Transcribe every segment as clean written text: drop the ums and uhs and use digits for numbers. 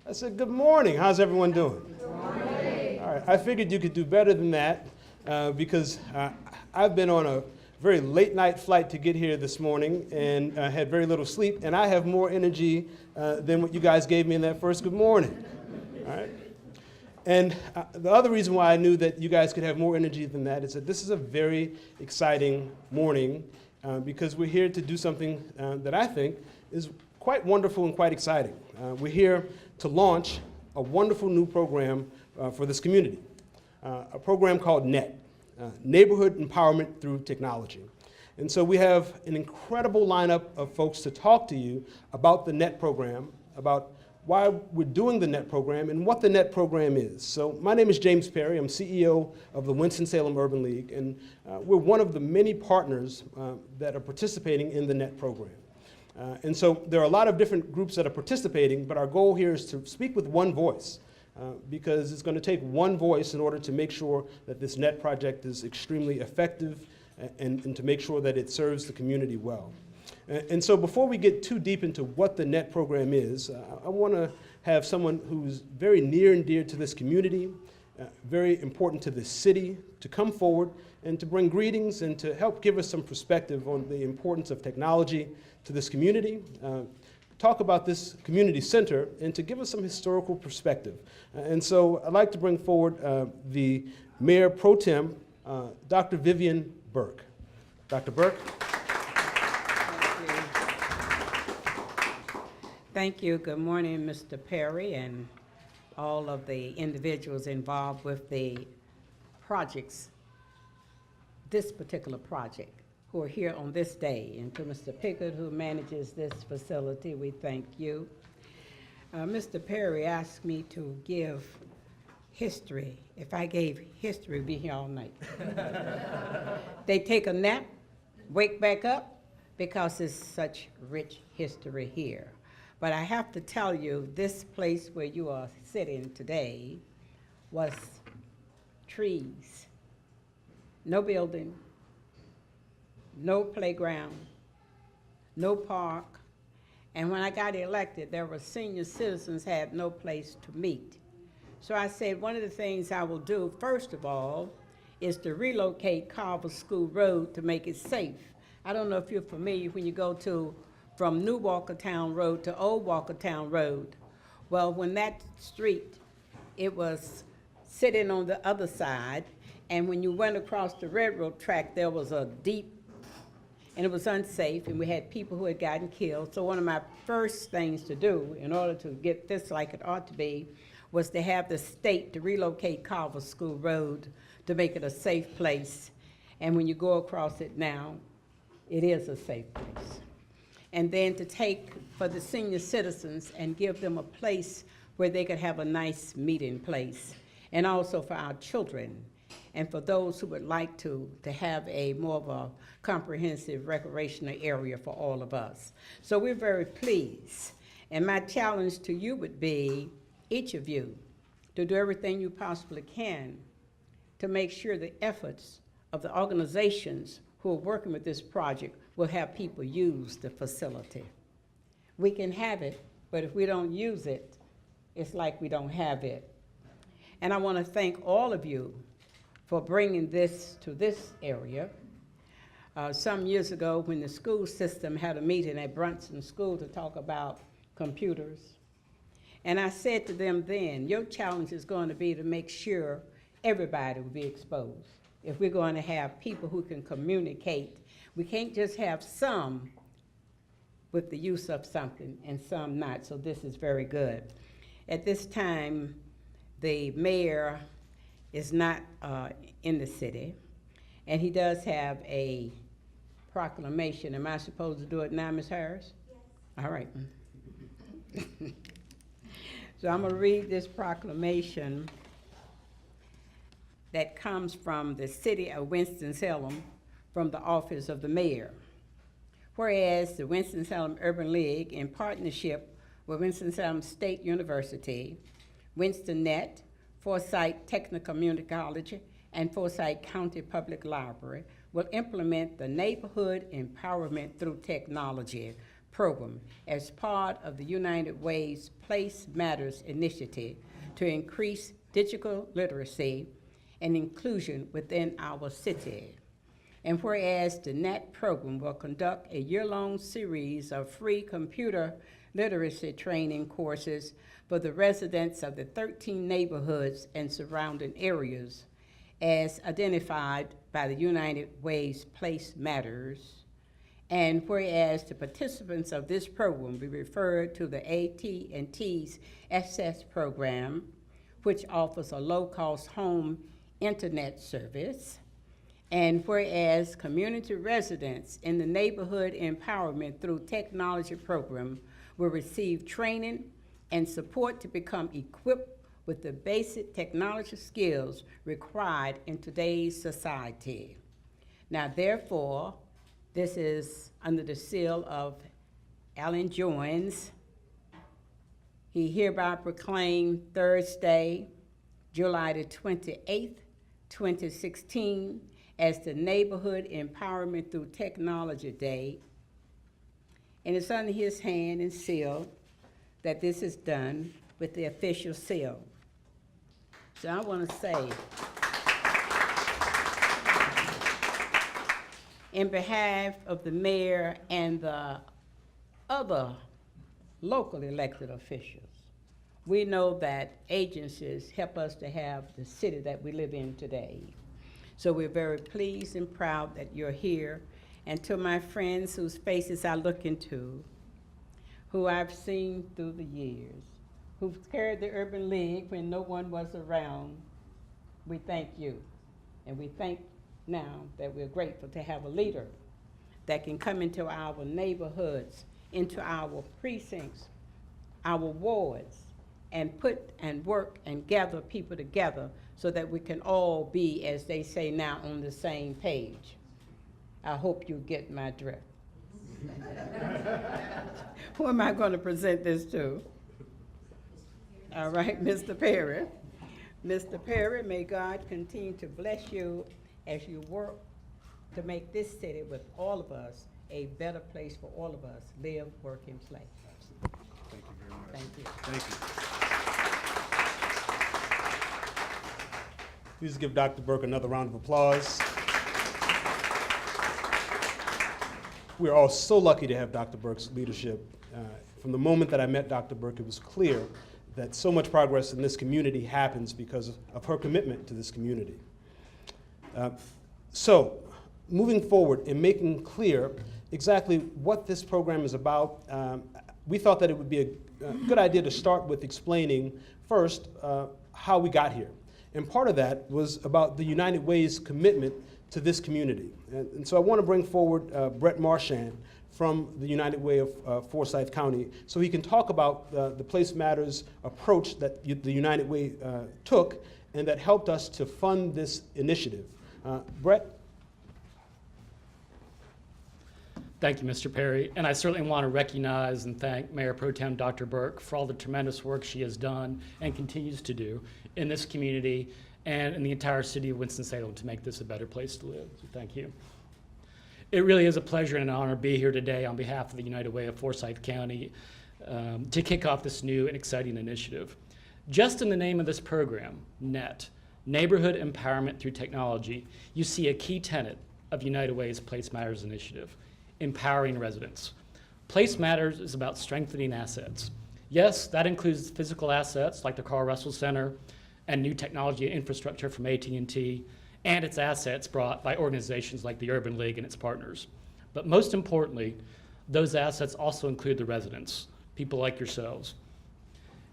I said, good morning. How's everyone doing? Good morning. All right. I figured you could do better than that because I've been on a very late night flight to get here this morning and had very little sleep, and I have more energy than what you guys gave me in that first good morning. All right. And the other reason why I knew that you guys could have more energy than that is that this is a very exciting morning because we're here to do something that I think is quite wonderful and quite exciting. We're here to launch a wonderful new program for this community, a program called N.E.T.T, Neighborhood Empowerment Through Technology. And so we have an incredible lineup of folks to talk to you about the N.E.T program, about why we're doing the N.E.T program and what the N.E.T program is. So my name is James Perry. I'm CEO of the Winston-Salem Urban League, and we're one of the many partners that are participating in the N.E.T program. And so there are a lot of different groups that are participating, but our goal here is to speak with one voice because it's going to take one voice in order to make sure that this N.E.T project is extremely effective and to make sure that it serves the community well. And so before we get too deep into what the N.E.T program is, I want to have someone who's very near and dear to this community, very important to this city, to come forward and to bring greetings and to help give us some perspective on the importance of technology to this community, talk about this community center, and to give us some historical perspective. And so I'd like to bring forward the Mayor Pro Tem, Dr. Vivian Burke. Dr. Burke. Thank you. Good morning, Mr. Perry, and all of the individuals involved with the projects, this particular project, who are here on this day. And to Mr. Pickett, who manages this facility, we thank you. Mr. Perry asked me to give history. If I gave history, we'd be here all night. They take a nap, wake back up, because there's such rich history here. But I have to tell you, this place where you are sitting today was trees, no building, no playground, no park. And when I got elected, there were senior citizens had no place to meet. So I said, one of the things I will do, first of all, is to relocate Carver School Road to make it safe. I don't know if you're familiar when you go from New Walkertown Road to Old Walkertown Road. Well, when that street, it was sitting on the other side, and when you went across the railroad track, there was a deep, and it was unsafe, and we had people who had gotten killed. So one of my first things to do in order to get this like it ought to be was to have the state to relocate Carver School Road to make it a safe place. And when you go across it now, it is a safe place. And then to take for the senior citizens and give them a place where they could have a nice meeting place. And also for our children and for those who would like to have a more of a comprehensive recreational area for all of us. So we're very pleased. And my challenge to you would be, each of you, to do everything you possibly can to make sure the efforts of the organizations who are working with this project will have people use the facility. We can have it, but if we don't use it, it's like we don't have it. And I want to thank all of you for bringing this to this area. Some years ago, when the school system had a meeting at Brunson School to talk about computers, and I said to them then, your challenge is going to be to make sure everybody will be exposed. If we're going to have people who can communicate, we can't just have some with the use of something and some not, so this is very good. At this time, the mayor is not in the city, and he does have a proclamation. Am I supposed to do it now, Ms. Harris? Yes. All right. So I'm going to read this proclamation that comes from the city of Winston-Salem from the office of the mayor. Whereas the Winston-Salem Urban League, in partnership with Winston-Salem State University, Winston-N.E.T., Forsyth Technical Community College, and Forsyth County Public Library, will implement the Neighborhood Empowerment Through Technology program as part of the United Way's Place Matters initiative to increase digital literacy and inclusion within our city. And whereas the N.E.T.T program will conduct a year-long series of free computer literacy training courses for the residents of the 13 neighborhoods and surrounding areas as identified by the United Way's Place Matters. And whereas the participants of this program be referred to the AT&T's Access program, which offers a low-cost home internet service. And whereas community residents in the Neighborhood Empowerment through Technology program will receive training and support to become equipped with the basic technology skills required in today's society. Now, therefore, this is under the seal of Alan Joins. He hereby proclaimed Thursday, July the 28th, 2016, as the Neighborhood Empowerment through Technology Day. And it's under his hand and seal that this is done with the official seal. So I want to say, in behalf of the mayor and the other local elected officials, we know that agencies help us to have the city that we live in today. So we're very pleased and proud that you're here. And to my friends whose faces I look into, who I've seen through the years, who've carried the Urban League when no one was around, we thank you. And we thank now that we're grateful to have a leader that can come into our neighborhoods, into our precincts, our wards, and put and work and gather people together so that we can all be, as they say now, on the same page. I hope you get my drift. Who am I going to present this to? All right, Mr. Perry. Mr. Perry, may God continue to bless you as you work to make this city with all of us a better place for all of us, live, work, and play. Thank you very much. Thank you. Thank you. Please give Dr. Burke another round of applause. We're all so lucky to have Dr. Burke's leadership. From the moment that I met Dr. Burke, it was clear that so much progress in this community happens because of her commitment to this community. So, moving forward and making clear exactly what this program is about, we thought that it would be a good idea to start with explaining first how we got here. And part of that was about the United Way's commitment to this community. And so I want to bring forward Bret Marchant from the United Way of Forsyth County so he can talk about the Place Matters approach that the United Way took and that helped us to fund this initiative. Bret? Thank you, Mr. Perry. And I certainly want to recognize and thank Mayor Pro Tem Dr. Burke for all the tremendous work she has done and continues to do in this community and in the entire city of Winston-Salem to make this a better place to live. So thank you. It really is a pleasure and an honor to be here today on behalf of the United Way of Forsyth County to kick off this new and exciting initiative. Just in the name of this program, N.E.T.T, Neighborhood Empowerment Through Technology, you see a key tenet of United Way's Place Matters initiative, empowering residents. Place Matters is about strengthening assets. Yes, that includes physical assets like the Carl Russell Center and new technology infrastructure from AT&T, and its assets brought by organizations like the Urban League and its partners. But most importantly, those assets also include the residents, people like yourselves.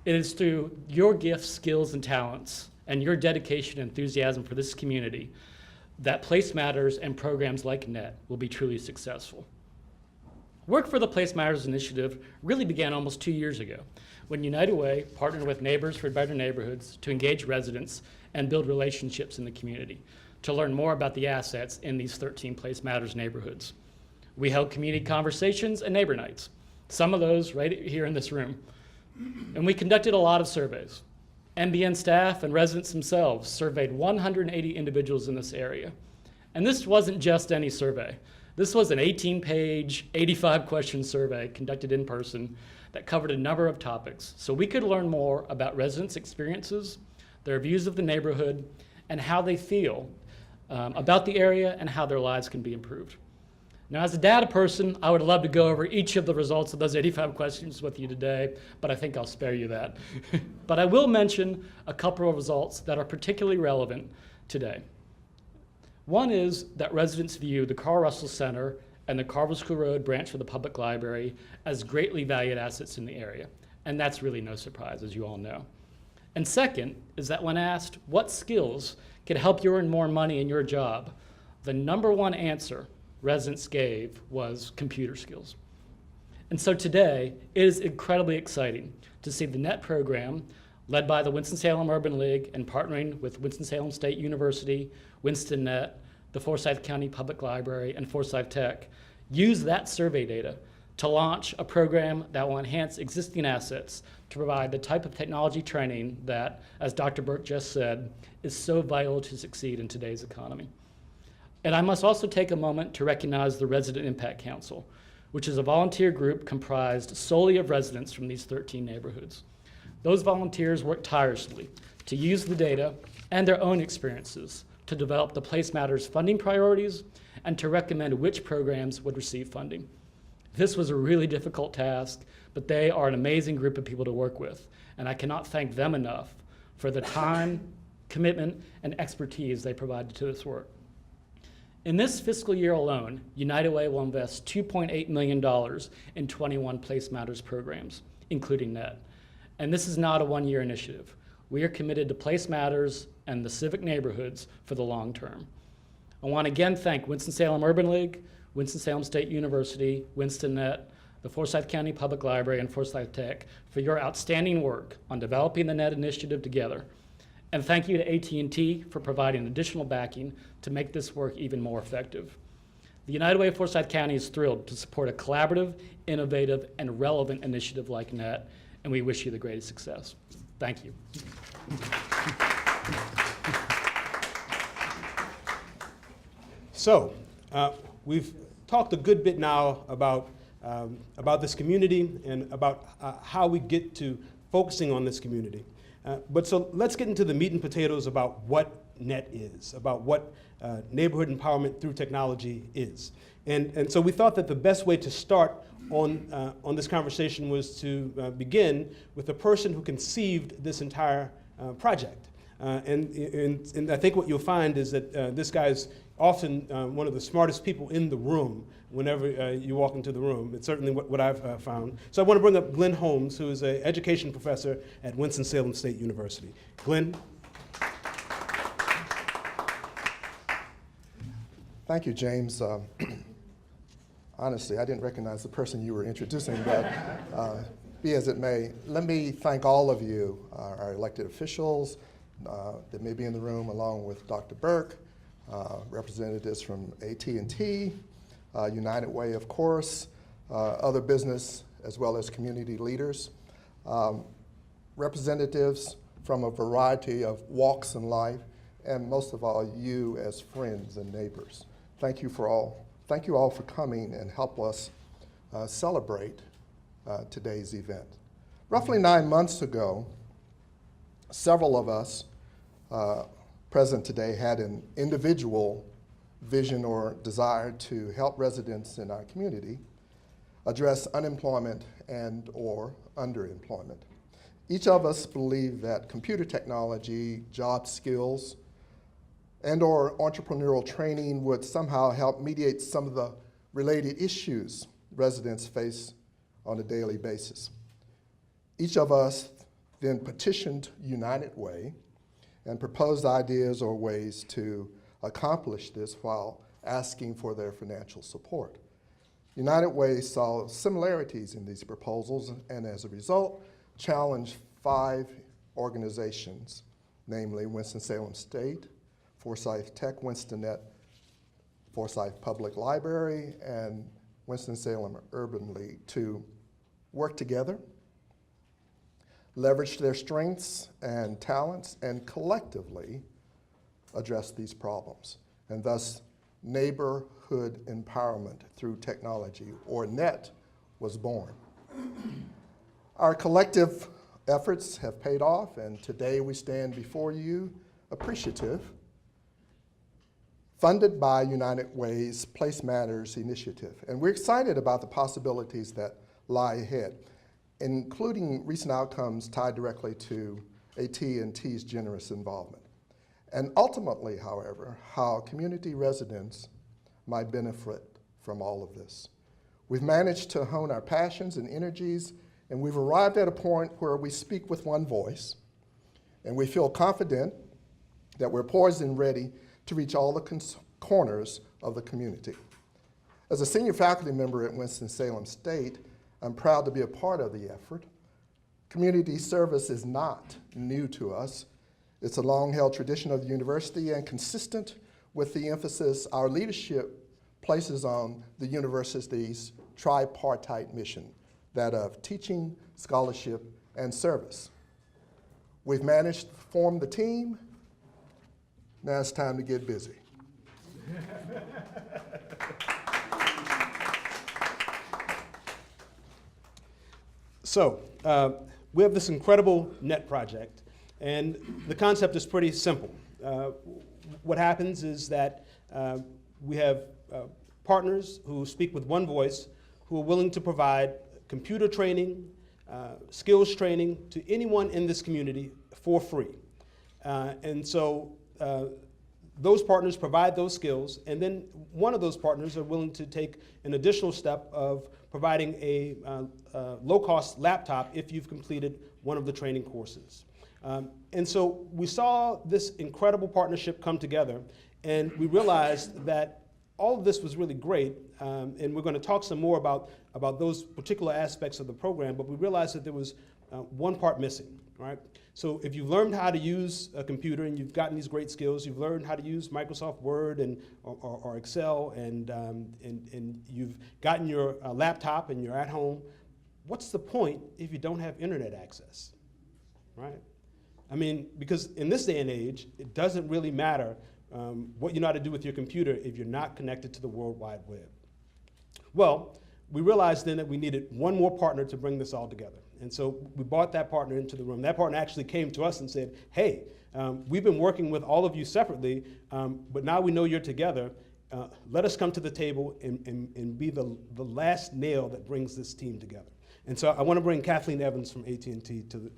It is through your gifts, skills, and talents, and your dedication and enthusiasm for this community that Place Matters and programs like N.E.T.T will be truly successful. Work for the Place Matters initiative really began almost 2 years ago when United Way partnered with Neighbors for Better Neighborhoods to engage residents and build relationships in the community to learn more about the assets in these 13 Place Matters neighborhoods. We held community conversations and neighbor nights, some of those right here in this room. And we conducted a lot of surveys. NBN staff and residents themselves surveyed 180 individuals in this area. And this wasn't just any survey. This was an 18-page, 85-question survey conducted in person that covered a number of topics, so we could learn more about residents' experiences, their views of the neighborhood, and how they feel about the area and how their lives can be improved. Now, as a data person, I would love to go over each of the results of those 85 questions with you today, but I think I'll spare you that. But I will mention a couple of results that are particularly relevant today. One is that residents view the Carl Russell Center and the Carville School Road branch of the public library as greatly valued assets in the area, and that's really no surprise, as you all know. And second is that when asked what skills could help you earn more money in your job, the number one answer residents gave was computer skills. And so today, it is incredibly exciting to see the N.E.T.T program, led by the Winston-Salem Urban League and partnering with Winston-Salem State University, Winston.Net, the Forsyth County Public Library, and Forsyth Tech, use that survey data to launch a program that will enhance existing assets to provide the type of technology training that, as Dr. Burke just said, is so vital to succeed in today's economy. And I must also take a moment to recognize the Resident Impact Council, which is a volunteer group comprised solely of residents from these 13 neighborhoods. Those volunteers work tirelessly to use the data and their own experiences to develop the Place Matters funding priorities and to recommend which programs would receive funding. This was a really difficult task, but they are an amazing group of people to work with, and I cannot thank them enough for the time, commitment, and expertise they provided to this work. In this fiscal year alone, United Way will invest $2.8 million in 21 Place Matters programs, including N.E.T.T. And this is not a one-year initiative. We are committed to Place Matters and the civic neighborhoods for the long term. I want to again thank Winston-Salem Urban League, Winston-Salem State University, Winston.Net, the Forsyth County Public Library, and Forsyth Tech for your outstanding work on developing the N.E.T.T initiative together. And thank you to AT&T for providing additional backing to make this work even more effective. The United Way of Forsyth County is thrilled to support a collaborative, innovative, and relevant initiative like N.E.T., and we wish you the greatest success. Thank you. So, we've talked a good bit now about this community and about how we get to focusing on this community. But so let's get into the meat and potatoes about what N.E.T.T is, about what neighborhood empowerment through technology is. And so we thought that the best way to start on this conversation was to begin with the person who conceived this entire project. And I think what you'll find is that this guy is often one of the smartest people in the room whenever you walk into the room. It's certainly what I've found. So I want to bring up Glen Holmes, who is an education professor at Winston-Salem State University. Glen? Thank you, James. Honestly, I didn't recognize the person you were introducing, but be as it may, let me thank all of you, our elected officials that may be in the room, along with Dr. Burke, representatives from AT&T, United Way, of course, other business as well as community leaders, representatives from a variety of walks in life, and most of all, you as friends and neighbors. Thank you all for coming and help us celebrate today's event. Roughly 9 months ago, several of us present today had an individual vision or desire to help residents in our community address unemployment and or underemployment. Each of us believed that computer technology, job skills, and or entrepreneurial training would somehow help mediate some of the related issues residents face on a daily basis. Each of us then petitioned United Way and proposed ideas or ways to accomplish this while asking for their financial support. United Way saw similarities in these proposals and as a result challenged 5 organizations, namely Winston-Salem State, Forsyth Tech, Winston.Net, Forsyth Public Library, and Winston-Salem Urban League to work together, leverage their strengths and talents, and collectively address these problems. And thus, Neighborhood Empowerment Through Technology, or N.E.T.T, was born. Our collective efforts have paid off, and today we stand before you appreciative, funded by United Way's Place Matters initiative. And we're excited about the possibilities that lie ahead, including recent outcomes tied directly to AT&T's generous involvement. And ultimately, however, how community residents might benefit from all of this. We've managed to hone our passions and energies, and we've arrived at a point where we speak with one voice, and we feel confident that we're poised and ready to reach all the corners of the community. As a senior faculty member at Winston-Salem State, I'm proud to be a part of the effort. Community service is not new to us. It's a long-held tradition of the university and consistent with the emphasis our leadership places on the university's tripartite mission, that of teaching, scholarship, and service. We've managed to form the team. Now it's time to get busy. So, we have this incredible N.E.T. project, and the concept is pretty simple. What happens is that we have partners who speak with one voice, who are willing to provide computer training, skills training to anyone in this community for free. And so those partners provide those skills, and then one of those partners are willing to take an additional step of providing a low-cost laptop if you've completed one of the training courses. And so we saw this incredible partnership come together, and we realized that all of this was really great, and we're going to talk some more about those particular aspects of the program, but we realized that there was one part missing, right? So if you've learned how to use a computer and you've gotten these great skills, you've learned how to use Microsoft Word or Excel, and you've gotten your laptop and you're at home, what's the point if you don't have internet access, right? I mean, because in this day and age, it doesn't really matter what you know how to do with your computer if you're not connected to the World Wide Web. Well, we realized then that we needed one more partner to bring this all together. And so we brought that partner into the room. That partner actually came to us and said, hey, we've been working with all of you separately, but now we know you're together. Let us come to the table and be the last nail that brings this team together. And so I want to bring Kathleen Evans from AT&T to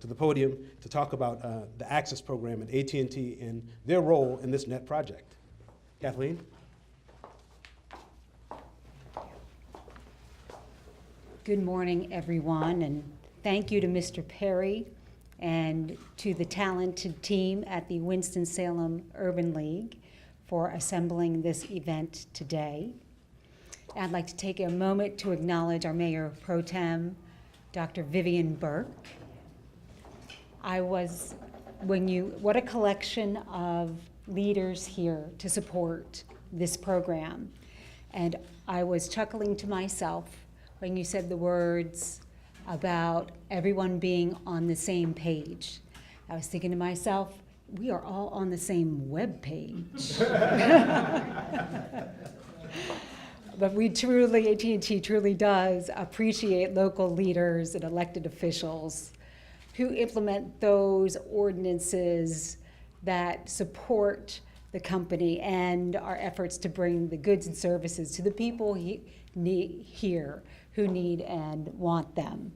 the podium to talk about the Access program at AT&T and their role in this N.E.T. project. Kathleen? Good morning, everyone, and thank you to Mr. Perry and to the talented team at the Winston-Salem Urban League for assembling this event today. I'd like to take a moment to acknowledge our Mayor Pro Tem, Dr. Vivian Burke. What a collection of leaders here to support this program. And I was chuckling to myself when you said the words about everyone being on the same page. I was thinking to myself, we are all on the same web page. But we truly, AT&T truly does appreciate local leaders and elected officials who implement those ordinances that support the company and our efforts to bring the goods and services to the people here who need and want them.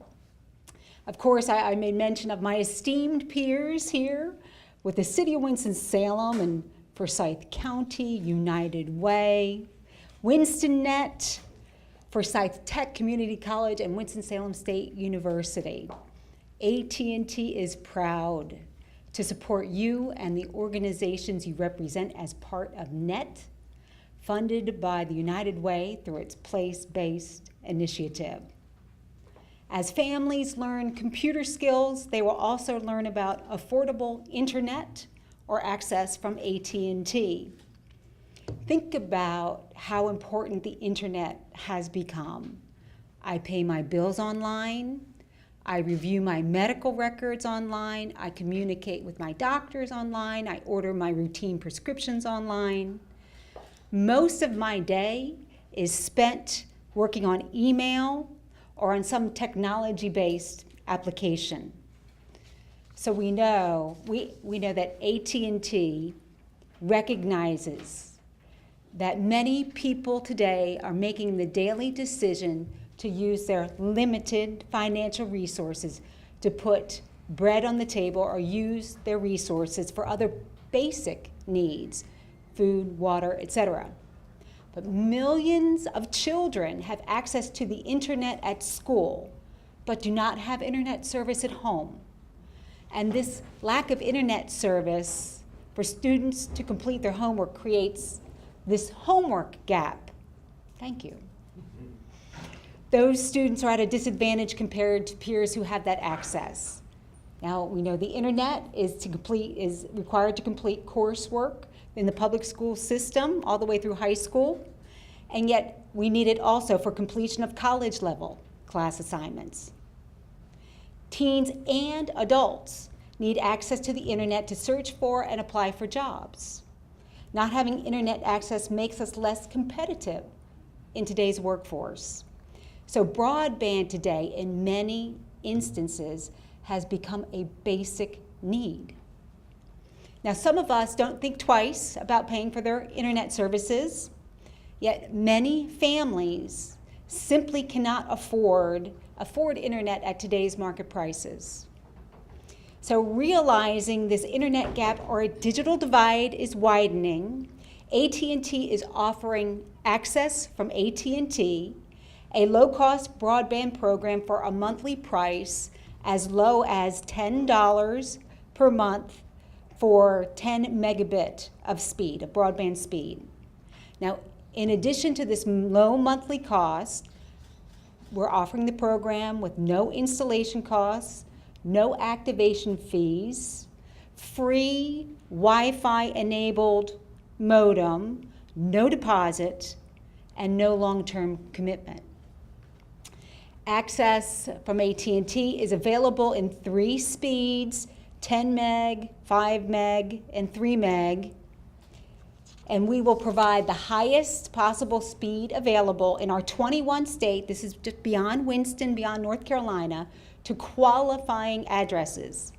Of course, I made mention of my esteemed peers here with the City of Winston-Salem and Forsyth County, United Way, Winston.Net, Forsyth Tech Community College, and Winston-Salem State University. AT&T is proud to support you and the organizations you represent as part of N.E.T., funded by the United Way through its place-based initiative. As families learn computer skills, they will also learn about affordable internet or access from AT&T. Think about how important the internet has become. I pay my bills online. I review my medical records online. I communicate with my doctors online. I order my routine prescriptions online. Most of my day is spent working on email or on some technology-based application. So we know that AT&T recognizes that many people today are making the daily decision to use their limited financial resources to put bread on the table or use their resources for other basic needs, food, water, etc. But millions of children have access to the internet at school, but do not have internet service at home. And this lack of internet service for students to complete their homework creates this homework gap. Thank you. Those students are at a disadvantage compared to peers who have that access. Now, we know the internet is required to complete coursework in the public school system all the way through high school, and yet we need it also for completion of college level class assignments. Teens and adults need access to the internet to search for and apply for jobs. Not having internet access makes us less competitive in today's workforce. So broadband today, in many instances, has become a basic need. Now, some of us don't think twice about paying for their internet services, yet many families simply cannot afford internet at today's market prices. So realizing this internet gap or a digital divide is widening, AT&T is offering access from AT&T, a low-cost broadband program for a monthly price as low as $10 per month for 10 megabit of speed, of broadband speed. Now, in addition to this low monthly cost, we're offering the program with no installation costs, no activation fees, free Wi-Fi enabled modem, no deposit, and no long-term commitment. Access from AT&T is available in 3 speeds, 10 meg, 5 meg, and 3 meg. And we will provide the highest possible speed available in our 21 state, this is just beyond Winston, beyond North Carolina, to qualifying addresses.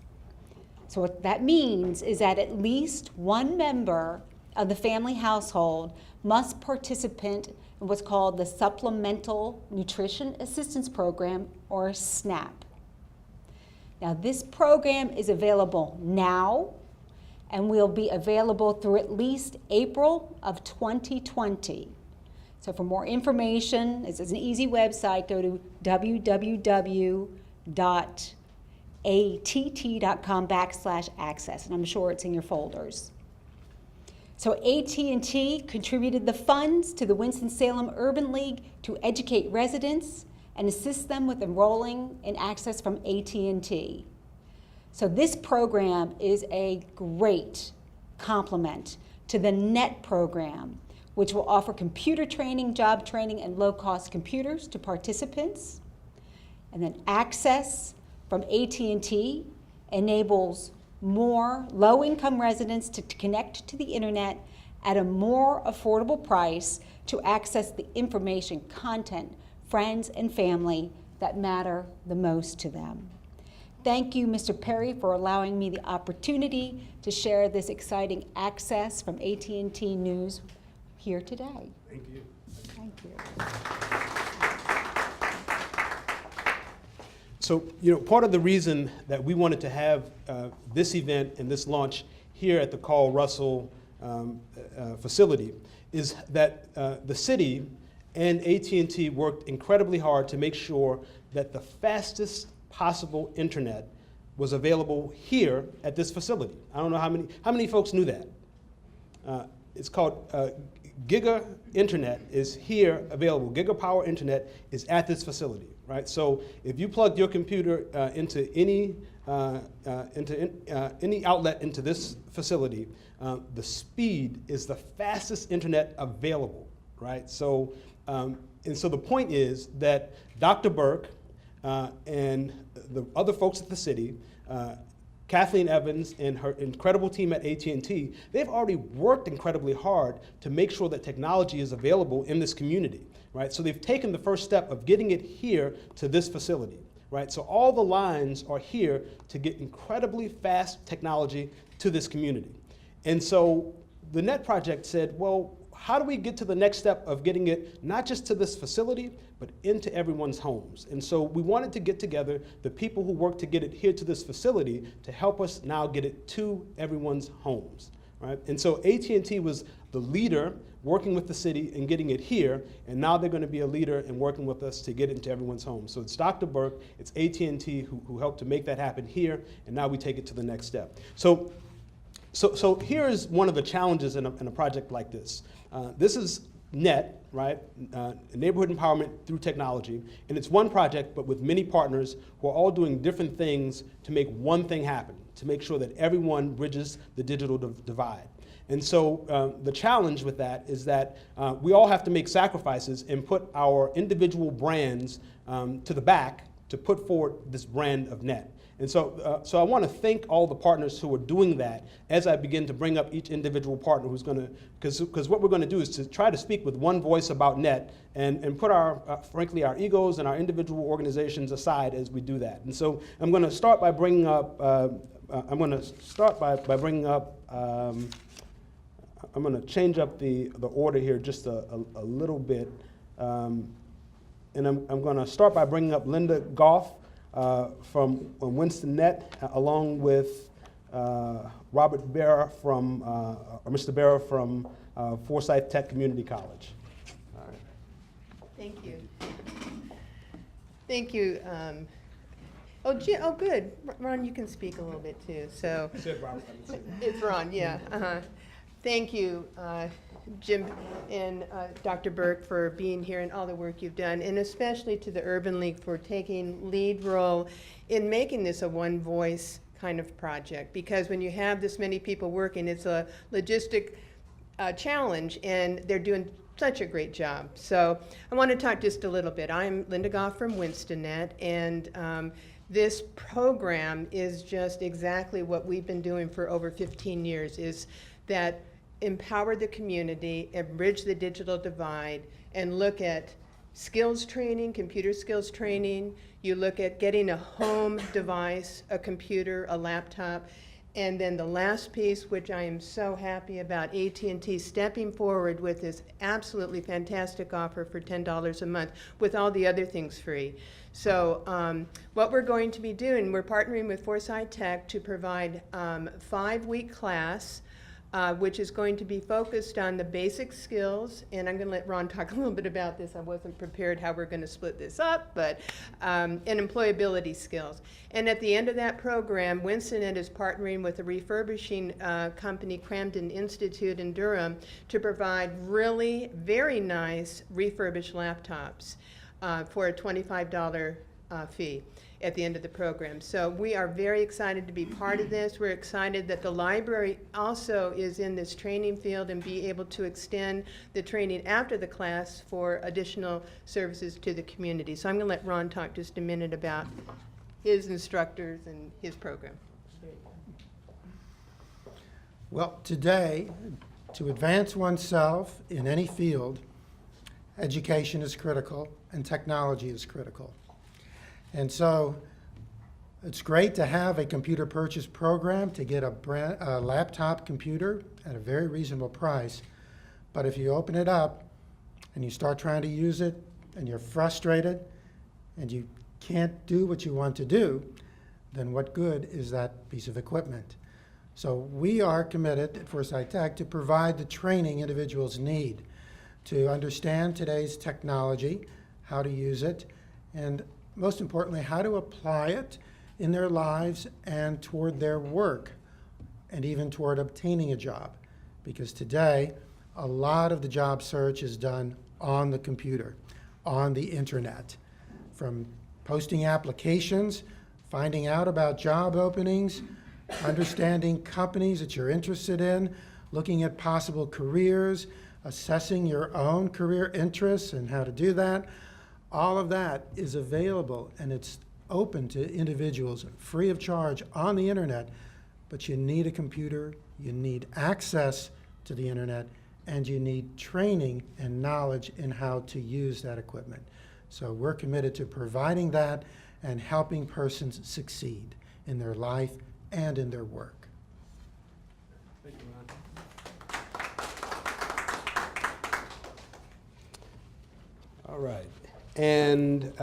So what that means is that at least one member of the family household must participate in what's called the Supplemental Nutrition Assistance Program, or SNAP. Now, this program is available now and will be available through at least April of 2020. So for more information, this is an easy website, go to www.att.com/access, and I'm sure it's in your folders. So AT&T contributed the funds to the Winston-Salem Urban League to educate residents and assist them with enrolling in access from AT&T. So this program is a great complement to the N.E.T.T program, which will offer computer training, job training, and low-cost computers to participants. And then access from AT&T enables more low-income residents to connect to the internet at a more affordable price to access the information, content, friends, and family that matter the most to them. Thank you, Mr. Perry, for allowing me the opportunity to share this exciting access from AT&T News here today. Thank you. Thank you. So, part of the reason that we wanted to have this event and this launch here at the Carl Russell facility is that the city and AT&T worked incredibly hard to make sure that the fastest possible internet was available here at this facility. I don't know how many folks knew that. It's called Giga Internet is here available. Giga Power Internet is at this facility, right? So if you plugged your computer into any outlet into this facility, the speed is the fastest internet available, right? So and so the point is that Dr. Burke and the other folks at the city Kathleen Evans and her incredible team at AT&T, they've already worked incredibly hard to make sure that technology is available in this community, right? So they've taken the first step of getting it here to this facility, right? So all the lines are here to get incredibly fast technology to this community. And so the N.E.T.T project said, well, how do we get to the next step of getting it not just to this facility, but into everyone's homes? And so we wanted to get together the people who work to get it here to this facility to help us now get it to everyone's homes, right? And so AT&T was the leader working with the city and getting it here, and now they're going to be a leader in working with us to get it into everyone's homes. So it's Dr. Burke, it's AT&T who helped to make that happen here, and now we take it to the next step. So here is one of the challenges in a project like this. This is N.E.T., right? Neighborhood empowerment through technology. And it's one project, but with many partners who are all doing different things to make one thing happen, to make sure that everyone bridges the digital divide. And so the challenge with that is that we all have to make sacrifices and put our individual brands to the back to put forward this brand of N.E.T. And so I want to thank all the partners who are doing that as I begin to bring up each individual partner who's going to, because what we're going to do is to try to speak with one voice about N.E.T. and put frankly, our egos and our individual organizations aside as we do that. And so I'm going to start by bringing up, I'm going to change up the order here just a little bit. And I'm going to start by bringing up Lynda Goff, from Winston-Net, along with Robert Berra from, or Mr. Berra from Forsyth Tech Community College. All right. Thank you. Thank you. Oh, good. Ron, you can speak a little bit too. So I said Robert. it's Ron, yeah. Thank you, Jim and Dr. Burke, for being here and all the work you've done, and especially to the Urban League for taking lead role in making this a one voice kind of project, because when you have this many people working, it's a logistic challenge, and they're doing such a great job. So I want to talk just a little bit. I'm Lynda Goff from Winston-Net, and this program is just exactly what we've been doing for over 15 years, is that empower the community and bridge the digital divide, and look at skills training, computer skills training. You look at getting a home device, a computer, a laptop, and then the last piece, which I am so happy about, AT&T stepping forward with this absolutely fantastic offer for $10 a month with all the other things free. So what we're going to be doing, we're partnering with Forsyth Tech to provide a 5-week class, which is going to be focused on the basic skills, and I'm going to let Ron talk a little bit about this. I wasn't prepared how we're going to split this up, but and employability skills. And at the end of that program, Winston-Net is partnering with a refurbishing company, Camden Institute in Durham, to provide really very nice refurbished laptops for a $25 fee at the end of the program. So we are very excited to be part of this. We're excited that the library also is in this training field and be able to extend the training after the class for additional services to the community. So I'm going to let Ron talk just a minute about his instructors and his program. Well, today, to advance oneself in any field, education is critical and technology is critical. And so it's great to have a computer purchase program to get a laptop computer at a very reasonable price. But if you open it up and you start trying to use it and you're frustrated and you can't do what you want to do, then what good is that piece of equipment? So we are committed at Forsyth Tech to provide the training individuals need to understand today's technology, how to use it, and most importantly, how to apply it in their lives and toward their work, and even toward obtaining a job. Because today, a lot of the job search is done on the computer, on the internet. From posting applications, finding out about job openings, understanding companies that you're interested in, looking at possible careers, assessing your own career interests and how to do that. All of that is available, and it's open to individuals free of charge on the internet, but you need a computer, you need access to the internet, and you need training and knowledge in how to use that equipment. So we're committed to providing that and helping persons succeed in their life and in their work. Thank you, Ron. All right. And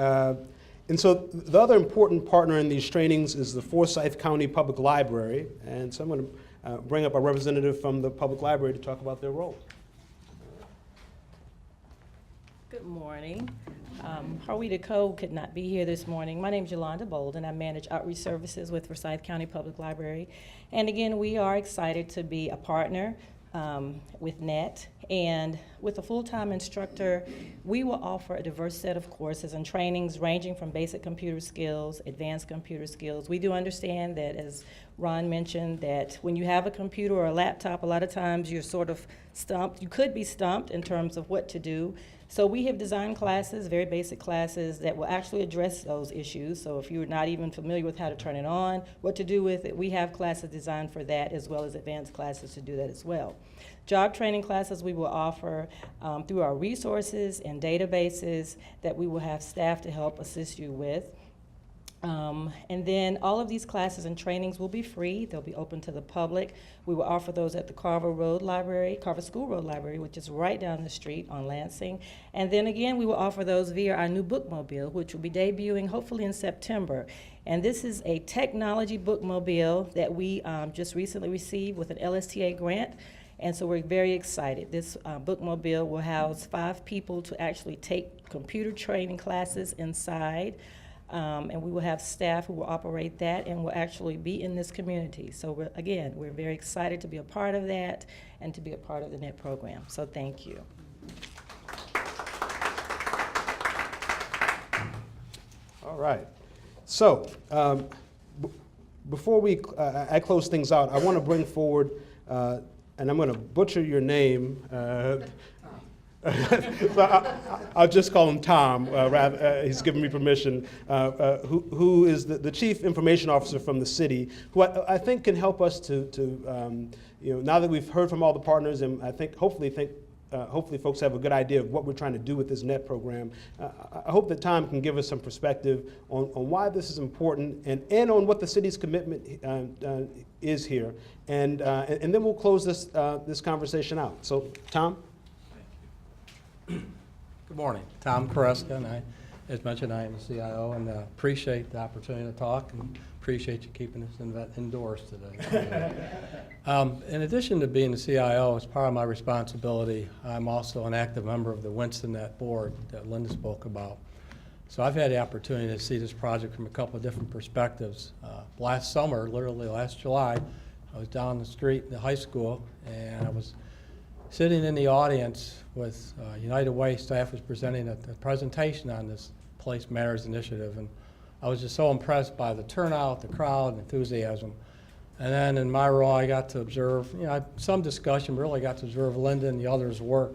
so the other important partner in these trainings is the Forsyth County Public Library. And so I'm going to bring up a representative from the public library to talk about their role. Good morning. Harwita Cole could not be here this morning. My name is Yolanda Bolden. I manage outreach services with Forsyth County Public Library. And again, we are excited to be a partner with N.E.T.T. And with a full-time instructor, we will offer a diverse set of courses and trainings ranging from basic computer skills, advanced computer skills. We do understand that, as Ron mentioned, that when you have a computer or a laptop, a lot of times you're sort of stumped. You could be stumped in terms of what to do. So we have designed classes, very basic classes, that will actually address those issues. So if you're not even familiar with how to turn it on, what to do with it, we have classes designed for that, as well as advanced classes to do that as well. Job training classes we will offer through our resources and databases that we will have staff to help assist you with. And then all of these classes and trainings will be free. They'll be open to the public. We will offer those at the Carver School Road Library, which is right down the street on Lansing. And then again, we will offer those via our new bookmobile, which will be debuting hopefully in September. And this is a technology bookmobile that we just recently received with an LSTA grant. And so we're very excited. This bookmobile will house 5 people to actually take computer training classes inside. And we will have staff who will operate that and will actually be in this community. So we're very excited to be a part of that and to be a part of the N.E.T.T. program. So thank you. All right. So before I close things out, I want to bring forward, and I'm going to butcher your name. So I'll just call him Tom. He's given me permission. Who is the Chief Information Officer from the city, who I think can help us to now that we've heard from all the partners, and I think hopefully folks have a good idea of what we're trying to do with this N.E.T.T. program. I hope that Tom can give us some perspective on why this is important and on what the city's commitment is here, and then we'll close this conversation out. So, Tom. Good morning. Tom Kureezka, and as mentioned, I am the CIO, and appreciate the opportunity to talk and appreciate you keeping us indoors today. In addition to being the CIO, as part of my responsibility, I'm also an active member of the Winston-Net board that Lynda spoke about. So I've had the opportunity to see this project from a couple of different perspectives. Last summer, literally last July, I was down the street in the high school, and I was sitting in the audience with United Way staff was presenting a presentation on this Place Matters initiative, and I was just so impressed by the turnout, the crowd, enthusiasm. And then in my role, I got to observe, some discussion, but really got to observe Lynda and the others' work.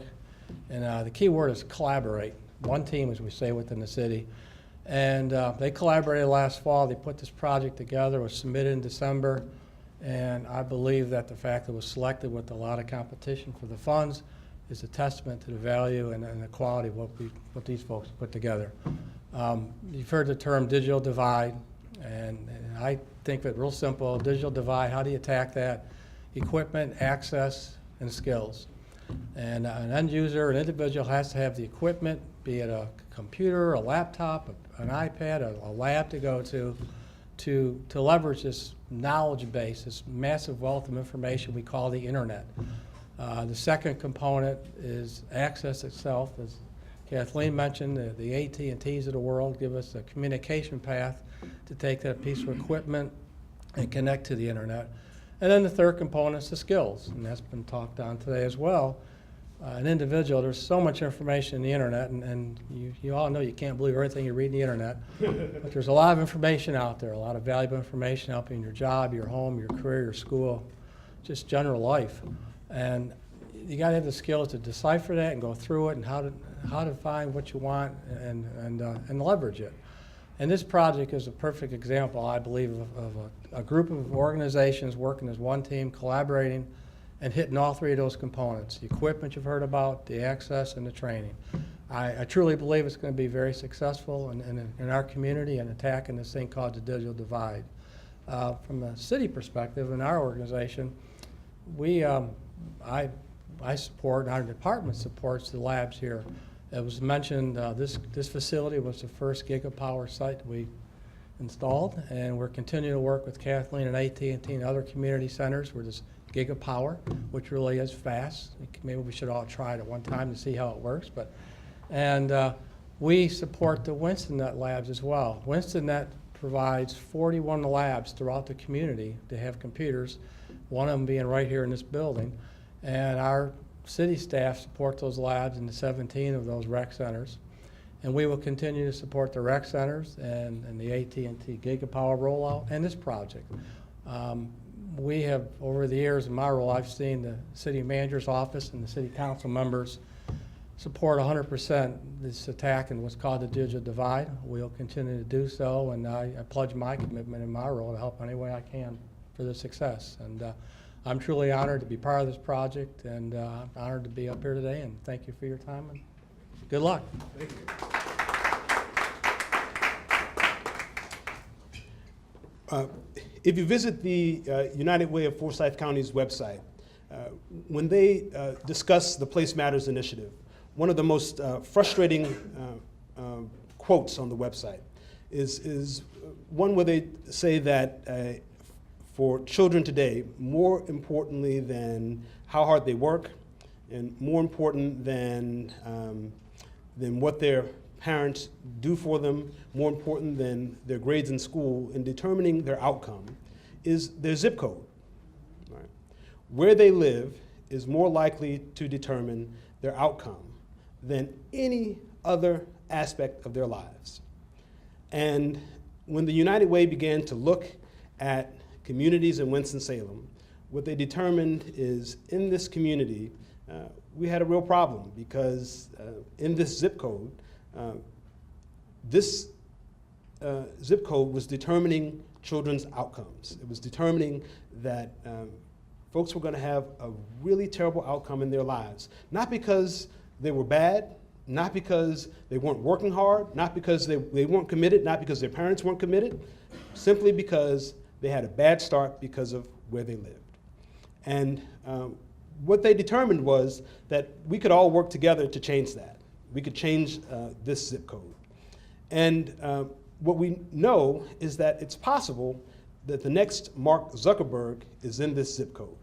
And the key word is collaborate. One team, as we say, within the city. And they collaborated last fall. They put this project together. It was submitted in December. And I believe that the fact that it was selected with a lot of competition for the funds is a testament to the value and the quality of what these folks put together. You've heard the term digital divide, and I think that real simple, digital divide, how do you attack that? Equipment, access, and skills. And an end user, an individual has to have the equipment, be it a computer, a laptop, an iPad, a lab to go to leverage this knowledge base, this massive wealth of information we call the internet. The second component is access itself. As Kathleen mentioned, the AT&Ts of the world give us a communication path to take that piece of equipment and connect to the internet. And then the third component is the skills, and that's been talked on today as well. An individual, there's so much information in the internet, and you all know you can't believe everything you read in the internet, but there's a lot of information out there, a lot of valuable information helping your job, your home, your career, your school, just general life. And you got to have the skills to decipher that and go through it and how to find what you want and leverage it. And this project is a perfect example, I believe, of a group of organizations working as one team, collaborating, and hitting all three of those components: the equipment you've heard about, the access, and the training. I truly believe it's going to be very successful in our community and attacking this thing called the digital divide. From a city perspective, in our organization, I support, and our department supports the labs here. It was mentioned, this facility was the first gigapower site we installed, and we're continuing to work with Kathleen and AT&T and other community centers where this gigapower, which really is fast. Maybe we should all try it at one time to see how it works. And we support the Winston-Net labs as well. Winston-Net provides 41 labs throughout the community to have computers, one of them being right here in this building. And our city staff support those labs in the 17 of those rec centers. And we will continue to support the rec centers and the AT&T Gigapower rollout and this project. We have, over the years in my role, I've seen the city manager's office and the city council members support 100% this attack and what's called the digital divide. We'll continue to do so, and I pledge my commitment in my role to help any way I can for the success. And I'm truly honored to be part of this project, and honored to be up here today, and thank you for your time, and good luck. Thank you. If you visit the United Way of Forsyth County's website, when they discuss the Place Matters initiative, one of the most frustrating quotes on the website is one where they say that for children today, more importantly than how hard they work, and more important than what their parents do for them, more important than their grades in school in determining their outcome, is their zip code. Right? Where they live is more likely to determine their outcome than any other aspect of their lives. And when the United Way began to look at communities in Winston-Salem, what they determined is in this community, we had a real problem because in this zip code, this zip code was determining children's outcomes. It was determining that folks were going to have a really terrible outcome in their lives, not because they were bad, not because they weren't working hard, not because they weren't committed, not because their parents weren't committed, simply because they had a bad start because of where they lived. And what they determined was that we could all work together to change that. We could change this zip code. And what we know is that it's possible that the next Mark Zuckerberg is in this zip code,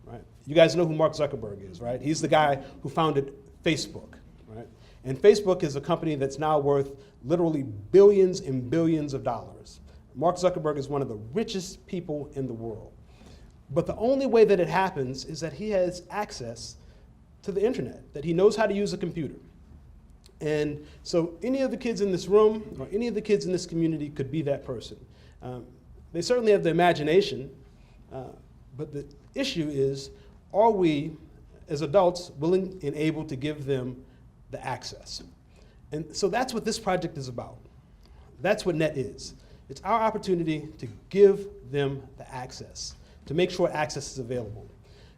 right? You guys know who Mark Zuckerberg is, right? He's the guy who founded Facebook, right? And Facebook is a company that's now worth literally billions and billions of dollars. Mark Zuckerberg is one of the richest people in the world. But the only way that it happens is that he has access to the internet, that he knows how to use a computer. And so any of the kids in this room or any of the kids in this community could be that person. They certainly have the imagination, but the issue is, are we as adults willing and able to give them the access? And so that's what this project is about. That's what N.E.T.T is. It's our opportunity to give them the access, to make sure access is available.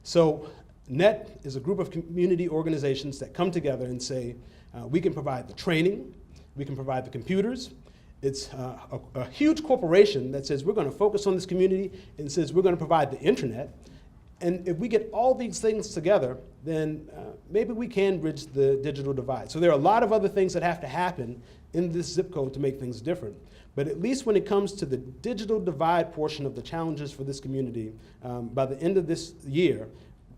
So N.E.T.T is a group of community organizations that come together and say, we can provide the training, we can provide the computers. It's a huge corporation that says we're going to focus on this community and says we're going to provide the internet. And if we get all these things together, then maybe we can bridge the digital divide. So there are a lot of other things that have to happen in this zip code to make things different. But at least when it comes to the digital divide portion of the challenges for this community, by the end of this year,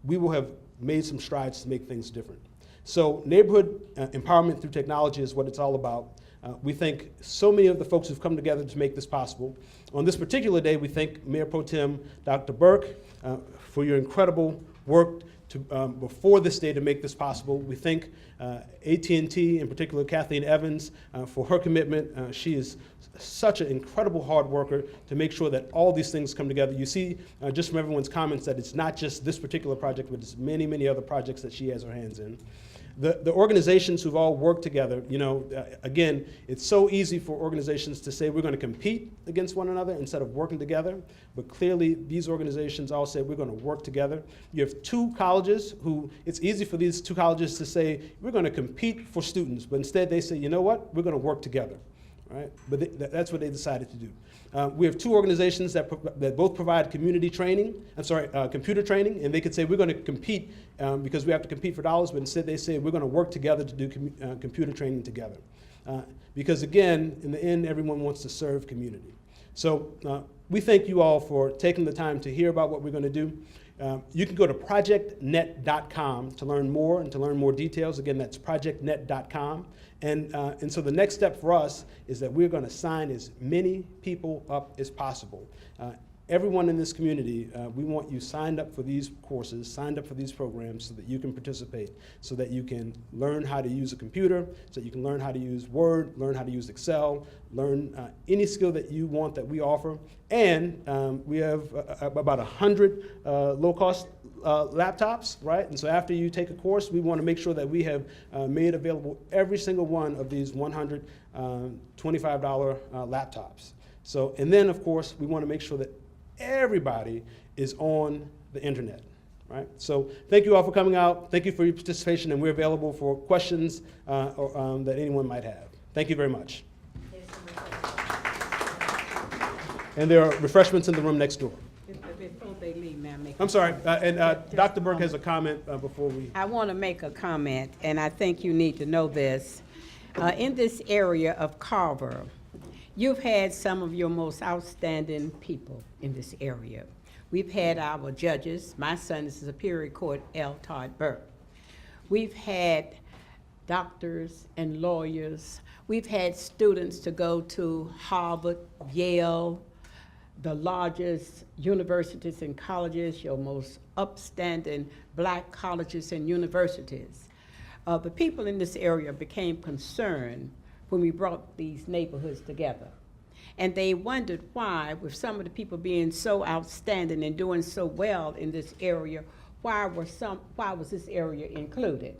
we will have made some strides to make things different. So neighborhood empowerment through technology is what it's all about. We thank so many of the folks who've come together to make this possible. On this particular day, we thank Mayor Pro Tem Dr. Burke for your incredible work before this day to make this possible. We thank AT&T, in particular Kathleen Evans, for her commitment. She is such an incredible hard worker to make sure that all these things come together. You see just from everyone's comments that it's not just this particular project, but it's many, many other projects that she has her hands in. The organizations who've all worked together, again, it's so easy for organizations to say we're going to compete against one another instead of working together. But clearly, these organizations all said we're going to work together. You have two colleges who, it's easy for these two colleges to say we're going to compete for students, but instead they say, you know what, we're going to work together. Right? But that's what they decided to do. We have two organizations that both provide computer training, and they could say we're going to compete because we have to compete for dollars, but instead they say we're going to work together to do computer training together. Because again, in the end, everyone wants to serve community. So we thank you all for taking the time to hear about what we're going to do. You can go to projectnet.com to learn more and to learn more details. Again, that's projectnet.com. And so the next step for us is that we're going to sign as many people up as possible. Everyone in this community, we want you signed up for these courses, signed up for these programs so that you can participate, so that you can learn how to use a computer, so that you can learn how to use Word, learn how to use Excel, learn any skill that you want that we offer. And we have about 100 low-cost laptops, right? And so after you take a course, we want to make sure that we have made available every single one of these 100 $25 laptops. So, and then of course, we want to make sure that everybody is on the internet, right? So thank you all for coming out. Thank you for your participation, and we're available for questions that anyone might have. Thank you very much. And there are refreshments in the room next door. Before they leave, may I make I'm sorry, and Dr. Burke has a comment before we. I want to make a comment, and I think you need to know this. In this area of Carver, you've had some of your most outstanding people in this area. We've had our judges. My son is Superior Court L. Todd Burke. We've had doctors and lawyers. We've had students to go to Harvard, Yale, the largest universities and colleges, your most upstanding black colleges and universities. The people in this area became concerned when we brought these neighborhoods together. And they wondered why, with some of the people being so outstanding and doing so well in this area, why was this area included?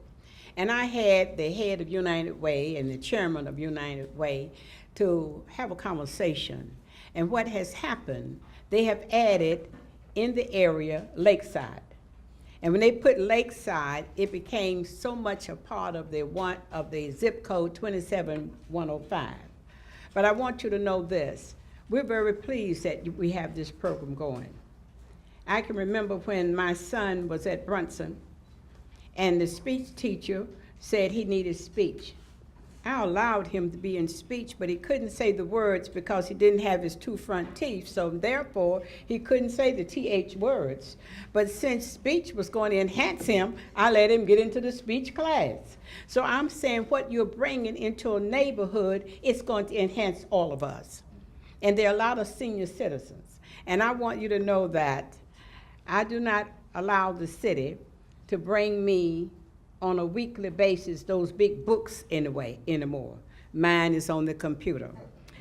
And I had the head of United Way and the chairman of United Way to have a conversation. And what has happened, they have added in the area Lakeside. And when they put Lakeside, it became so much a part of the zip code 27105. But I want you to know this. We're very pleased that we have this program going. I can remember when my son was at Brunson and the speech teacher said he needed speech. I allowed him to be in speech, but he couldn't say the words because he didn't have his two front teeth, so therefore he couldn't say the TH words. But since speech was going to enhance him, I let him get into the speech class. So I'm saying what you're bringing into a neighborhood, it's going to enhance all of us. And there are a lot of senior citizens. And I want you to know that I do not allow the city to bring me on a weekly basis those big books anymore. Mine is on the computer.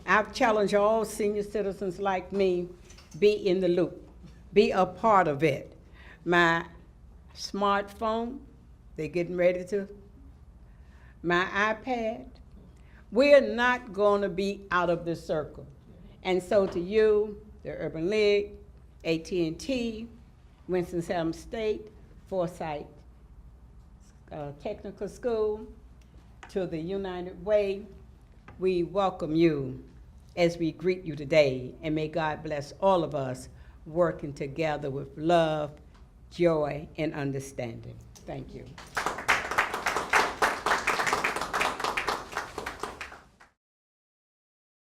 I've challenged all senior citizens like me, be in the loop, be a part of it. My smartphone, they're getting ready to, my iPad, we're not going to be out of this circle. And so to you, the Urban League, AT&T, Winston-Salem State, Forsyth, Technical School, to the United Way, we welcome you as we greet you today, and may God bless all of us working together with love, joy, and understanding. Thank you.